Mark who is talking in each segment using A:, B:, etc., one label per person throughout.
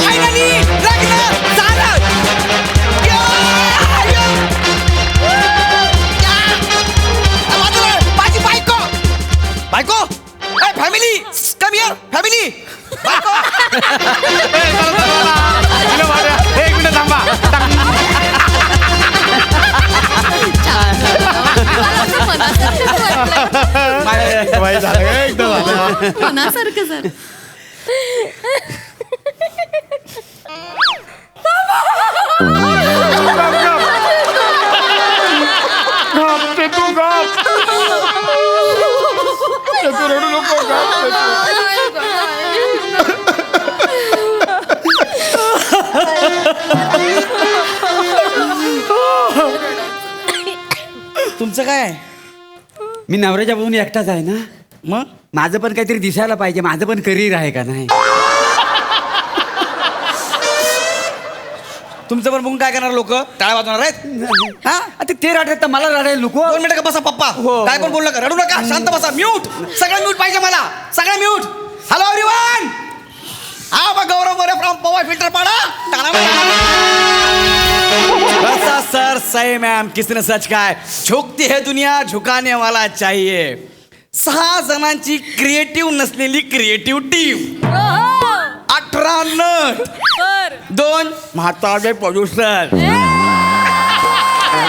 A: Finally लग्न झालं. माझी बायको बायको फॅमिली कम हिअर फॅमिली बायको.
B: एक मिनिट थांबा. एकदम
C: मनासारखं सर.
B: तू गप. तू रडू नको.
A: तुमचं काय?
D: मी नवऱ्याच्या बघून एकटाच आहे ना.
A: मग
D: माझं पण काहीतरी दिसायला पाहिजे. माझं पण करिअर आहे का नाही.
A: तुमचं पण बघून काय करणार लोक? टाळ्या वाजवणार आहेत.
D: हा आता ते रडत तर मला रडायला नको.
A: 2 मिनिटं का बसा पप्पा.
D: हो.
A: काय पण बोलू नका, रडू नका, शांत बसा. म्यूट सगळं म्यूट पाहिजे मला. सगळं म्यूट. Hello everyone. हा बा गौरव मोरे फ्रॉम पवार फिल्टर पाडा. बसा सर. सही मैम किसने सच का है. झुकती है दुनिया झुकाने वाला चाहिए. 6 जणांची क्रिएटिव्ह नसलेली क्रिएटिव्ह टीम. 18 नट. 2 म्हातारे प्रोड्युसर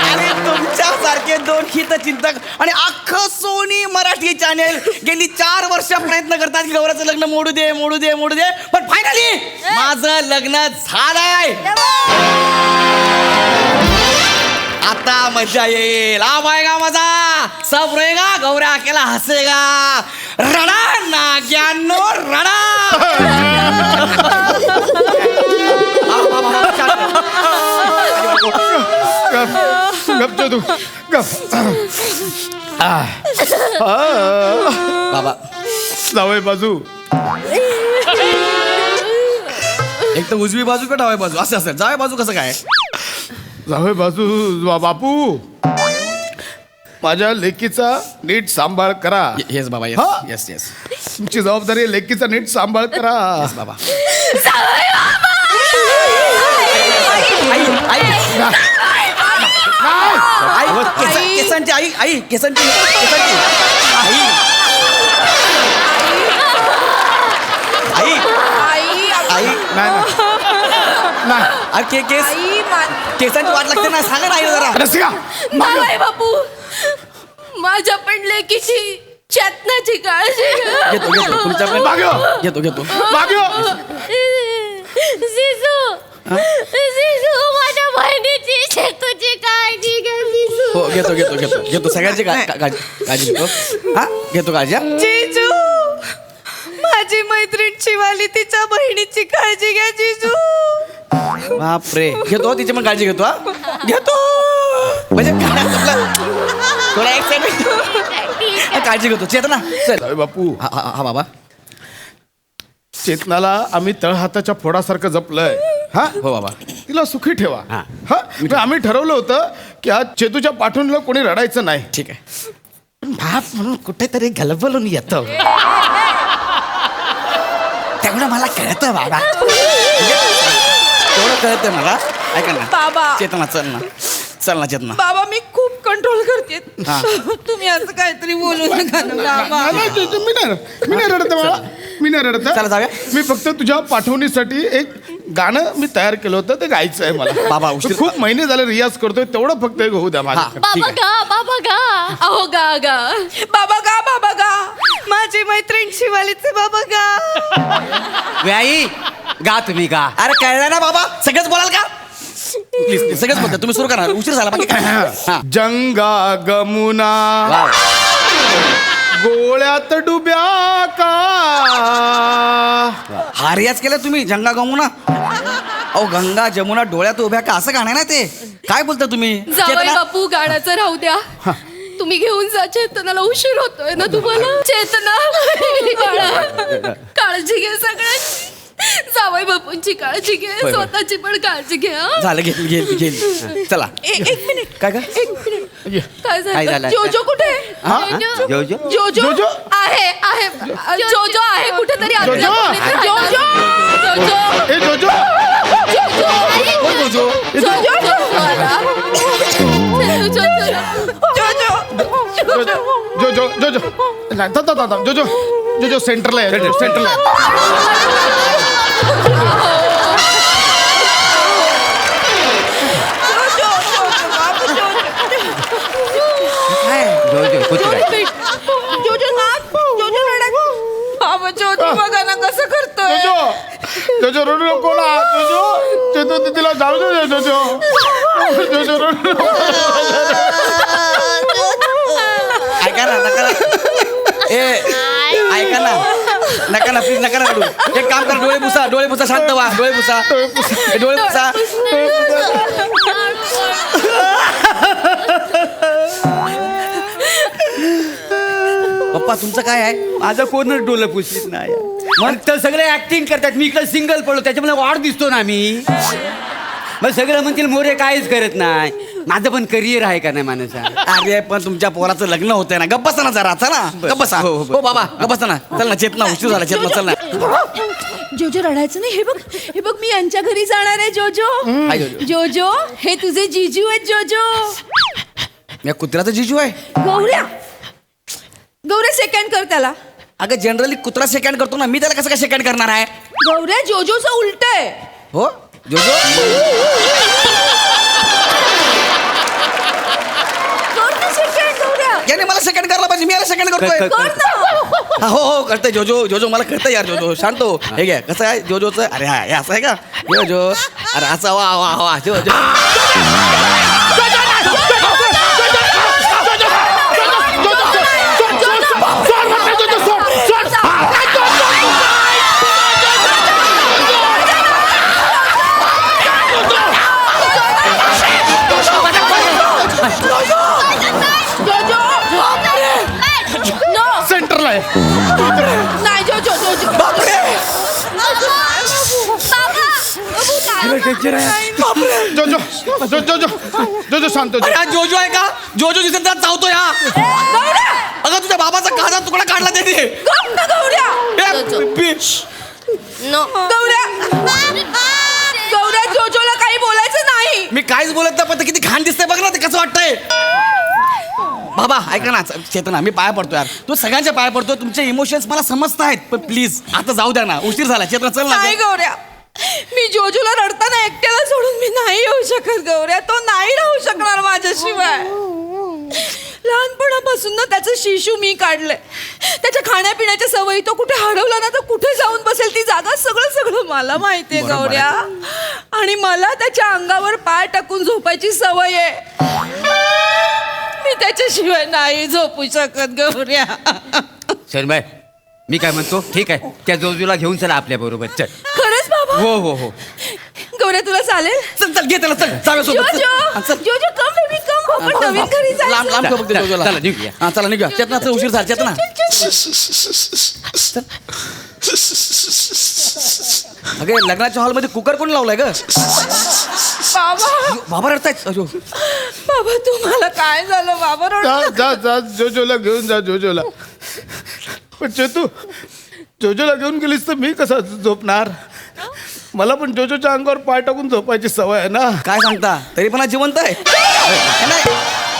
A: आणि तुमच्यासारखे 2 हितचिंतक आणि अख्खं सोनी मराठी चॅनेल गेली 4 वर्ष प्रयत्न करतात की गौराचं लग्न मोडू दे मोडू दे मोडू दे. पण फायनली माझं लग्न झालंय. आता मजा येईल. आ पाएगा मजा. सब रहेगा. गौऱ्या अकेला हसेगा. रडा नाग्यानो रडा.
B: गप तू गप.
A: बाबा
B: जावई बाजू.
A: एक तर उजवी बाजू का डावी बाजू असं असेल. जावे बाजू कसं काय?
B: जावई बाजू. बापू माझ्या लेकीचा नीट सांभाळ करा.
A: येस बाबा.
B: हा?
A: येस येस
B: तुमची जबाबदारी आहे, लेकीचा नीट सांभाळ करा.
A: बाबा. केसांची आई आई केसांची केसांची आई आई आई
B: नाही
A: केस केसांची वाट लागते ना. सांगा ना आई जरा.
B: रसिका
C: जावई बापू माझ्या पण लेकीची चेतनाची काळजी घ्या.
A: घेतो घेतो तुमच्या पण घेतो घेतो.
C: जिजू माझ्या बहिणीची चेतूची काळजी घ्या.
A: हो घेतो घेतो घेतो घेतो सगळ्यांची काळजी घेतो. हा घेतो काळजी.
C: जिजू माझी मैत्रीण शिवाली तिच्या बहिणीची काळजी घ्या. जिजू
A: बापरे. घेतो तिची पण काळजी घेतो. हा घेतो म्हणजे थोडा एक्साइटमेंट. काळजी घेतो. चेतना चल.
B: जावई बापू
A: हा बाबा.
B: चेतनाला आम्ही तळहाताच्या फोडासारखं जपलंय. हा
A: हो बाबा.
B: तिला सुखी ठेवा.
D: हा.
B: हा मग आम्ही ठरवलं होतं की आज चेतूच्या पाठवणीला कोणी रडायचं नाही.
A: ठीक आहे. पण बाप म्हणून कुठेतरी गलबलून येतो. तेवढं मला कळतं बाबा. तेवढं कळतं मला. ऐका ना
C: बाबा.
A: चेतना चल ना. चल ना चेतना.
C: बाबा मी खूप कंट्रोल करते.
A: हा.
C: तुम्ही असं काहीतरी बोलू नका ना बाबा.
B: मी नाही रडत बाळा. मी नाही रडत.
A: चला जाऊया.
B: मी फक्त तुझ्या पाठवणीसाठी एक गाणं मी तयार केलं होतं. ते गायचं आहे मला.
A: बाबा, उशीर-
B: खूप महिने झाले रियाज करतोय. तेवढं फक्त एक होऊ द्या माझ्या.
A: हा.
C: बाबा गा बाबा गा. अहो गा गा बाबा गा बाबा गा. माझी मैत्रीण शिवालीचे बाबा गा.
D: आई गा तुम्ही गा.
A: अरे कळलं ना बाबा. सगळंच बोलाल का? प्लीज सगळंच बोलतो. तुम्ही सुरू करा. उशीर झाला बाकी काय. हा.
B: जंगा गमुना
A: वाव.
B: गोळ्यात डुब्या का.
A: हा रियाज केला तुम्ही. जंगा गमुना. अहो गंगा जमुना डोळ्यात उभ्या का असं गाणं ना ते. काय बोलता तुम्ही?
C: जावई
A: चेतना?
C: बापू गाण्याचं राहू द्या. तुम्ही घेऊन जा चेतनाला. उशीर होतोय ना तुम्हाला. चेतना बाळा, काळजी घे सगळ्यांची. जावई बापूंची काळजी घे.
A: होय.
C: स्वतःची पण काळजी घे. हं?
A: झालं घेतली घेतली घेतली. चला.
C: एक मिनिट.
A: काय काय?
C: एक मिनिट.
B: ये.
C: काय
D: काय
C: झालं
D: झालं?
C: जोजो कुठे
B: हा?
D: जोजो
C: जोजो
B: जोजो?
C: आहे आहे जोजो आहे कुठेतरी आतल्या
B: जोजो?
C: खोलीत राहिला. जोजो
B: ए जोजो कोण जोजो ए, जो-
C: जोजो आला.
B: जोजो जोजो नाही, थांब. जोजो सेंटरला आहे सेंटरला आहे.
D: जोजो कुठे
C: जोजो बघा ना कसं करतोय
B: जोजो रडू नको ना. जोजो तिला जाऊ दे जोजो रडू नको.
A: ऐका ना नका ना. ऐका ना नका ना प्लीज नका ना रडू. एक काम कर, डोळे पुसा शांत व्हा. डोळे पुसा. पप्पा तुमचं काय आहे?
D: माझं कोणच डोलं पुसलीत नाही मग तर सगळे ऍक्टिंग करतात. मी इकडे सिंगल पडलो त्याच्यामुळे वाढ दिसतो ना मी. मग सगळं म्हणतील मोरे काहीच करत नाही. माझं पण करिअर आहे का नाही माणसा.
A: अरे पण तुमच्या पोराचं लग्न होतंय ना. गप्प बसा ना जरा. चला गप्प बसा.
D: हो, हो.
A: हो बाबा गप्प बसा ना. चल ना चेतना, उशीर झाला. चेतना चल ना.
C: जोजो रडायचं नाही. हे बघ मी यांच्या घरी जाणार आहे जोजो.
A: हाय जोजो.
C: जोजो हे तुझे जिजू आहेत जोजो.
A: या कुत्र्याचं जिजू आहे.
C: गौऱ्या सेकंड कर त्याला.
A: अगं जनरली कुत्रा सेकंड करतो ना. मी त्याला कसं काय सेकंड करणार आहे?
C: गौऱ्या जोजोचं उलट आहे.
A: हो जोजो
C: कर ना second, गौऱ्या.
A: याने मला सेकंड करायला पाहिजे. मी याला सेकंड करतोय.
D: कर.
C: कर ना.
A: हो करतोय जोजो मला कळतं यार. जोजो शांत हो. हे घ्या कसं आहे जोजोचं. अरे हा हे असं आहे का जोजो. अरे असं वा जोजो.
C: No.
B: सेंटरला आहे.
C: नाही जोजो जोजो.
B: जोजो शांत हो.
A: अरे हा जोजो आहे का? जोजो दिसत त्यात चावतो या.
C: गौऱ्या
A: अगं तुझ्या बाबाचा काचा तुकडा काढला त्याने.
C: गप ना गौऱ्या. गौऱ्या जोजोला काही बोलायचं नाही.
A: मी काहीच बोलत नाही पण ते किती घाण दिसतंय बघ ना. ते कसं वाटतंय. बाबा ऐका ना चेतना मी पाया पडतो यार. तू सगळ्यांच्या पाया पडतो. तुमचे इमोशन्स मला समजत आहेत पण प्लीज आता जाऊ द्या ना. उशीर झाला. चेतना चल
C: नाही
A: ना.
C: गौऱ्या मी जोजोला रडताना एकट्याला सोडून मी नाही येऊ शकत गौऱ्या. तो नाही राहू शकणार माझ्याशिवाय. लहानपणापासून ना त्याचं शिशू मी काढलंय. त्याच्या खाण्यापिण्याच्या सवयी तो कुठे हरवला ना तर कुठे जाऊन बसेल ती जागा सगळं मला माहितीये गौऱ्या. आणि मला त्याच्या अंगावर पाय टाकून झोपायची सवय आहे. मी त्याच्याशिवाय नाही झोपू शकत गौऱ्या.
D: शरणबाई मी काय म्हणतो ठीक आहे त्या जोजूला घेऊन चला आपल्या बरोबर. चल.
C: खरंच बाबा.
D: हो
C: गौऱ्या तुला चालेल.
A: चल घे त्याला. चल जाऊया सोबत.
C: जोजो जोजो कम बेबी कम. आपण नवीन घरी
A: लांब
C: जायचं.
A: लांब बघते जोजोला.
D: चला, निघूया.
A: हा चला निघूया. चेतना चल उशीर झाला. चेतना अगे लग्नाच्या हॉलमध्ये कुकर कोण लावलाय ग?
C: बाबा
A: बाबा रडतायत. अजो
C: बाबा तुम्हाला काय झालं बाबा रडू
B: जा जोजोला घेऊन जा जोजोला. पण चेतू जोजोला घेऊन गेलीस तर मी कसा झोपणार. मला पण जोजोच्या अंगावर पाय टाकून झोपायची सवय आहे ना.
A: काय सांगता तरी पण आज जिवंत आहे.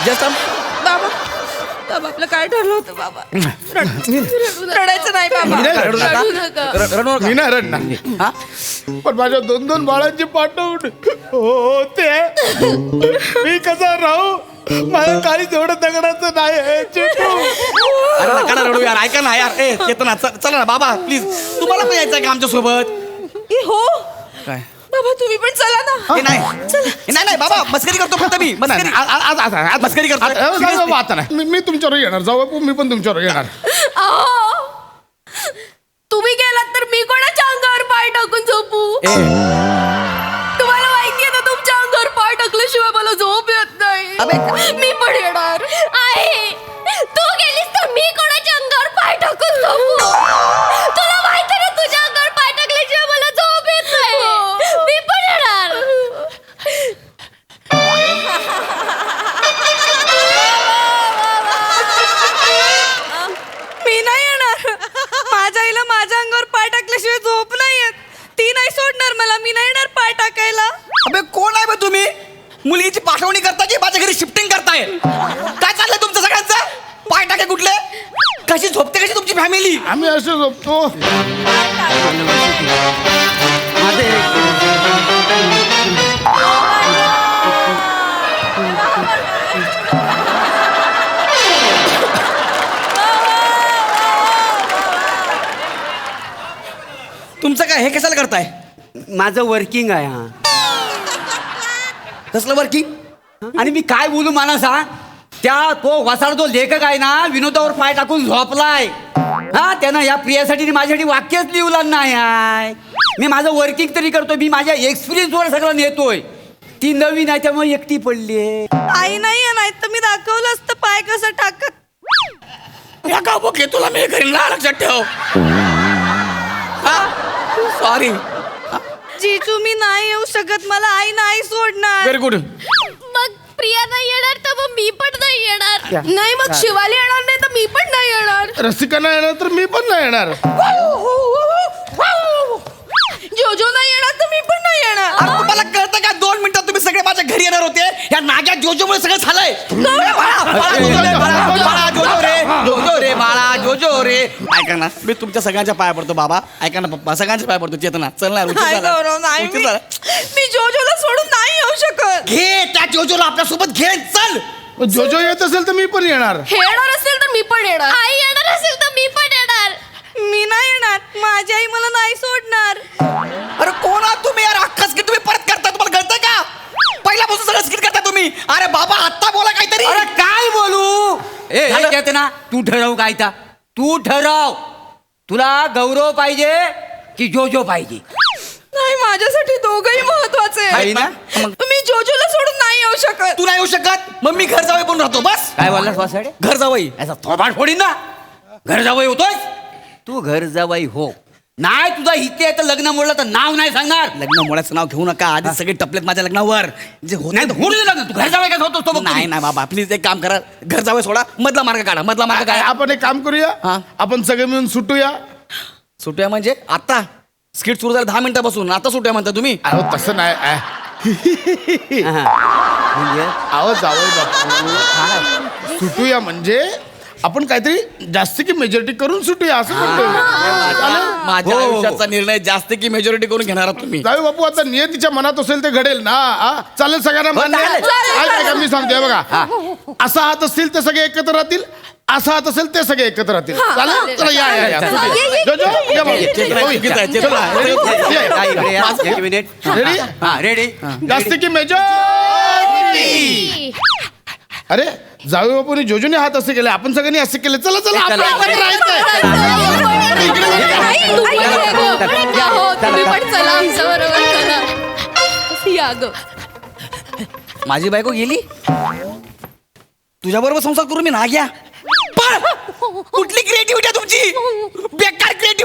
A: जस्ट
C: बाबा बाबा आपलं काय ठरलं होतं बाबा. रडायचं नाही बाबा.
B: मी नाही
C: रडू
B: रडणार.
C: नका.
B: मी नाही रडणार.
A: हा
B: पण माझ्या 2 बाळांची पाठवून होते. मी कसा राहू. माझ्या काही तेवढं दगडाचं नाही चेतू.
A: अरे नका ना रडू यार. ऐका ना यार. ए चेतना चला ना बाबा प्लीज. तुम्हाला पण यायचं का आमच्या सोबत?
C: हो
A: काय
C: बाबा तुम्ही पण चला ना.
A: हे नाही बाबा मस्करी करतो फक्त मी. मस्करी
B: आज
A: मस्करी करतो.
B: आता नाही. मी तुमच्यावर येणार. जाऊ मी पण तुमच्यावर येणार.
C: अहो, तुम्ही गेलात तर मी कोणाच्या अंगावर पाय टाकून झोपू. तुम्हाला माहितीये ना तुमच्या अंगावर पाय टाकल्याशिवाय मला झोप येत नाही. मी पण येणार आहे. तू गेलीस तर मी कोणाच्या अंगावर पाय टाकून झोपू. तुला माहिती ना तुझ्या अंगावर पाय टाकल्याशिवाय मला झोप येत नाही. मी पण येणार.
A: मुलगीची पाठवणी करता की माझ्या घरी शिफ्टिंग करताय काय चाललंय तुमचं सगळ्यांचं पाय टाके कुठले कशी झोपते कशी तुमची फॅमिली
B: आम्ही असं झोपतो.
A: तुमचं काय हे कशाला करताय
D: माझं वर्किंग आहे हा.
A: कसलं वर्किंग
D: आणि मी काय बोलू मला सांग त्या तो वसाड जो लेखक आहे ना विनोदावर पाय टाकून झोपलाय हा त्यानं या प्रियासाठी माझ्यासाठी वाक्यच लिहिलं नाही आहे. मी माझं वर्किंग तरी करतोय मी माझ्या एक्सपिरियन्सवर सगळं नेतोय. ती नवीन आहे त्यामुळे एकटी पडली
C: आई नाही नाही तर मी दाखवलं असतं पाय कसं टाकत.
A: या का ओके तुला मी घरी ना लक्षात ठेव सॉरी
C: जीजू मी नाही येऊ शकत मला आई नाही सोडणार.
A: व्हेरी गुड
E: मग प्रिया नाही येणार तर मग मी पण नाही येणार. नाही मग शिवाली येणार नाही तर मी पण नाही येणार.
B: रसिका नाही येणार तर मी पण नाही येणार.
C: जोजो नाही येणार तर मी पण नाही येणार.
A: अरे तुम्हाला कळतं का 2 मिनिटात तुम्ही सगळे माझ्या घरी येणार होते या नाग्या जोजोमुळे सगळं झालंय जोजो रे बाळा जोजो रे ऐका ना मी तुमच्या सगळ्यांच्या पाया पडतो बाबा ऐका ना पप्पा सगळ्यांच्या पाया पडतो चेतना चल ना
C: नाही गौरव नाही मी जोजोला सोडून नाही येऊ शकत.
A: घे त्या जोजोला आपल्यासोबत घे चल
B: जोजो येत असेल तर मी पण येणार.
E: हे येणार असेल तर मी पण येणार. आई येणार असेल तर मी पण येणार.
C: मी नाही येणार माझी आई मला नाही सोडणार.
A: अरे कोण आहात तुम्ही यार अख्खा स्किट तुम्ही परत करता तुम्हाला कळतंय का पहिल्यापासून सगळं स्किट करता तुम्ही अरे बाबा आत्ता बोला काहीतरी
D: अरे काय बोलू
A: झालं?
D: कहते ना तू ठरव काय ता तू ठरव तुला गौरव पाहिजे की जोजो पाहिजे.
C: नाही माझ्यासाठी दोघही महत्वाचे
A: आहे ना? मग-
C: मी जोजोला सोडून नाही येऊ शकत.
A: तू नाही येऊ शकत मग मी घर जावई पण राहतो बस
D: काय बोललास वासाडे
A: घर जावई
D: याचा थोबाड फोडीन ना घर जावई होतोय तू घर जावई हो नाही तुझा इथे आहे तर लग्न मोडलं तर नाव नाही सांगणार.
A: लग्न मुळाचं नाव घेऊ नका आधी सगळे टपलेत माझ्या लग्नावर जे होत
D: नाही तर होऊ दे लग्न तू घर जावई काय होतोस तो बघ
A: नाही नाही बाबा प्लीज एक काम करा घर जावई सोडा मधला मार्ग काढा मधला मार्ग
B: काय
A: काय
B: आपण एक काम करूया
A: हा.
B: आपण सगळे मिळून सुटूया.
A: सुट्या म्हणजे आता स्किट सुरू झालं 10 मिनिटापासून आता सुट्या म्हणता तुम्ही
B: अहो तसं नाही
D: म्हणजे
B: अहो जावई बापू सुटूया म्हणजे आपण काहीतरी जास्त की मेजॉरिटी करून सुटूया असं म्हणतोय मी. चालेल?
A: माझ्या
D: हो.
A: आयुष्याचा निर्णय जास्त की मेजॉरिटी करून घेणार आहात तुम्ही
B: जावई बापू आता नियतीच्या मनात असेल ते घडेल ना हा? चालेल सगळ्यांना मान्य आहे?
D: चालेल.
B: ऐका मी सांगतोय बघा असा हात असतील ते सगळे एकत्र राहतील असा हात असेल ते सगळे एकत्र राहतील चालेल चला या या या
D: चालेल.
B: जोजो, या बाबू.
A: चेतना, चेतना.
D: हा, इकडे या. एक मिनिट
B: रेडी?
D: हा रेडी
B: जास्त की मेजॉरिटी अरे जावई बापूने जोजोने हात असे केले आपण सगळ्यांनी असे केले चला चला आपलं एकत्र राहायचंय.
E: आई, तू पण ये गं. हो, तुम्ही पण चला आमच्या बरोबर चला. या गं.
A: माझी बायको गेली तुझ्या बरोबर संसार करून मी ना घ्या कुठली क्रिएटिव्हिटी आहे तुमची बेकार क्रिएटिव्हिटी